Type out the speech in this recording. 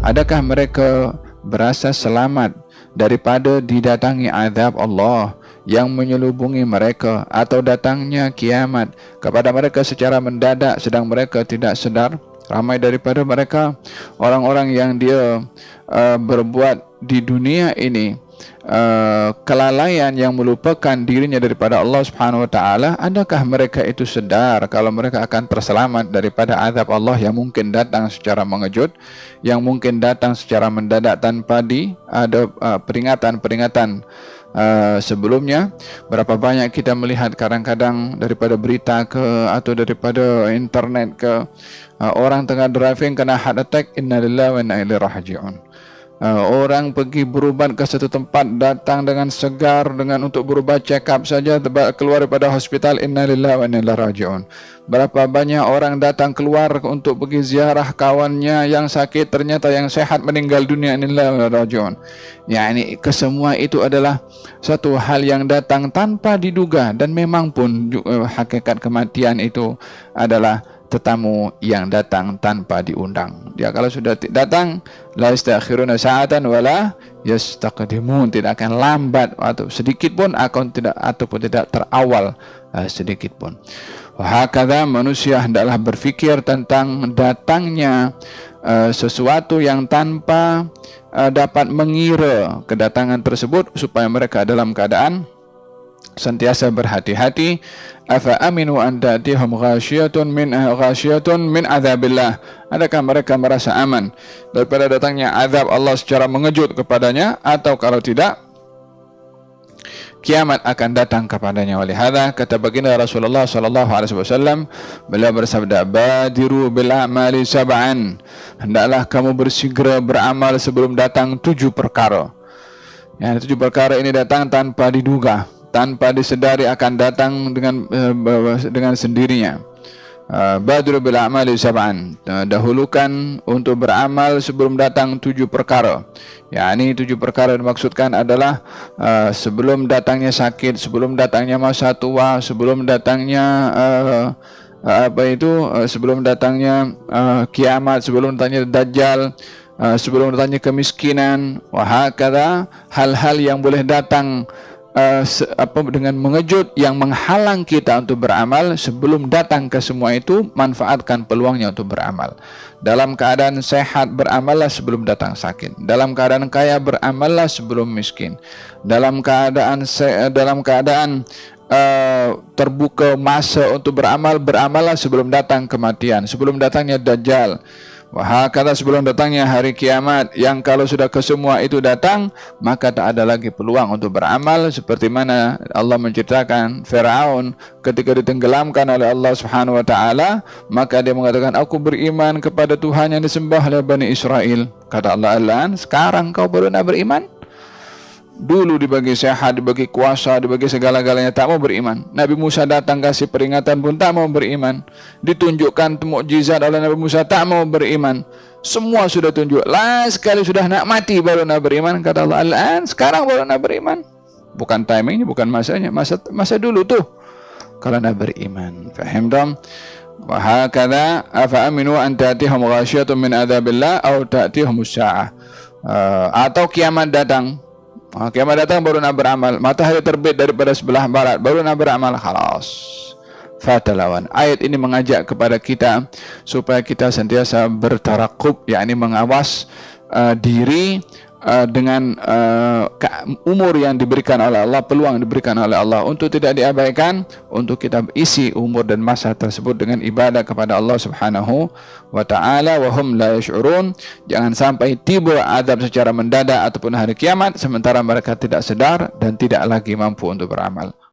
Adakah mereka berasa selamat daripada didatangi azab Allah yang menyelubungi mereka, atau datangnya kiamat kepada mereka secara mendadak sedang mereka tidak sedar? Ramai daripada mereka orang-orang yang dia berbuat di dunia ini kelalaian yang melupakan dirinya daripada Allah Subhanahu wa taala. Adakah mereka itu sedar kalau mereka akan terselamat daripada azab Allah yang mungkin datang secara mengejut, yang mungkin datang secara mendadak tanpa ada peringatan-peringatan sebelumnya? Berapa banyak kita melihat kadang-kadang daripada berita atau daripada internet orang tengah driving kena heart attack, innalillahi wa inna ilaihi raji'un. Orang pergi berubat ke satu tempat, datang dengan segar untuk berubat check up saja, keluar daripada hospital, innalillahi wa inna ilaihi raji'un. Berapa banyak orang datang keluar untuk pergi ziarah kawannya yang sakit, ternyata yang sehat meninggal dunia, innalillahi wa inna ilaihi raji'un. Yani kesemua itu adalah satu hal yang datang tanpa diduga, dan memang pun hakikat kematian itu adalah tetamu yang datang tanpa diundang. Dia kalau sudah datang, la yastakhiruna sa'atan wala yastaqdimun, tidak akan lambat atau sedikit pun ataupun tidak terawal sedikit pun. Wahakadha, manusia hendaklah berfikir tentang datangnya sesuatu yang tanpa dapat mengira kedatangan tersebut, supaya mereka dalam keadaan sentiasa berhati-hati. Afa aminu an ta'tihum ghasyiyatun min adzabillah. Adakah mereka merasa aman daripada datangnya azab Allah secara mengejut kepadanya, atau kalau tidak kiamat akan datang kepadanya? Walihada kata baginda Rasulullah sallallahu alaihi wasallam, beliau bersabda, badiru bil a'mali sab'an, hendaklah kamu bersegera beramal sebelum datang 7 perkara. Yang 7 perkara ini datang tanpa diduga, tanpa disedari akan datang dengan sendirinya. Badru bil a'mali sab'an, dahulukan untuk beramal sebelum datang 7 perkara. Yani 7 perkara dimaksudkan adalah sebelum datangnya sakit, sebelum datangnya masa tua, sebelum datangnya sebelum datangnya kiamat, sebelum datangnya dajjal, sebelum datangnya kemiskinan. Wahakadha, hal-hal yang boleh datang dengan mengejut yang menghalang kita untuk beramal. Sebelum datang ke semua itu, manfaatkan peluangnya untuk beramal. Dalam keadaan sehat, beramallah sebelum datang sakit. Dalam keadaan kaya, beramallah sebelum miskin. Dalam keadaan terbuka masa untuk beramal, beramallah sebelum datang kematian, sebelum datangnya dajjal. Wahakala, sebelum datangnya hari kiamat, yang kalau sudah kesemua itu datang, maka tak ada lagi peluang untuk beramal. Seperti mana Allah menceritakan Firaun ketika ditenggelamkan oleh Allah Subhanahu wa taala, maka dia mengatakan, aku beriman kepada Tuhan yang disembah oleh Bani Israel. Kata Allah, Al-an, sekarang kau baru nak beriman? Dulu dibagi sehat, dibagi kuasa, dibagi segala-galanya, tak mau beriman. Nabi Musa datang kasih peringatan pun tak mau beriman. Ditunjukkan mukjizat oleh Nabi Musa, tak mau beriman. Semua sudah tunjuk, last sekali sudah nak mati baru nak beriman. Kata Allah, Al-an, sekarang baru nak beriman. Bukan timingnya, bukan masanya, masa dulu tuh kalau nak beriman. Faham dong? Wahakadha afa aminu an ta'tihum ghasyiyatun min adzabillah aw ta'tihumus sa'ah. Atau kiamat datang. Kiamat datang baru nak beramal. Matahari terbit daripada sebelah barat baru nak beramal. Khalas, fatalawan. Ayat ini mengajak kepada kita supaya kita sentiasa bertarakub, yakni mengawas diri dengan umur yang diberikan oleh Allah, peluang yang diberikan oleh Allah, untuk tidak diabaikan, untuk kita isi umur dan masa tersebut dengan ibadah kepada Allah Subhanahu wa ta'ala. Wa hum la yash'urun, jangan sampai tiba azab secara mendadak ataupun hari kiamat sementara mereka tidak sedar dan tidak lagi mampu untuk beramal.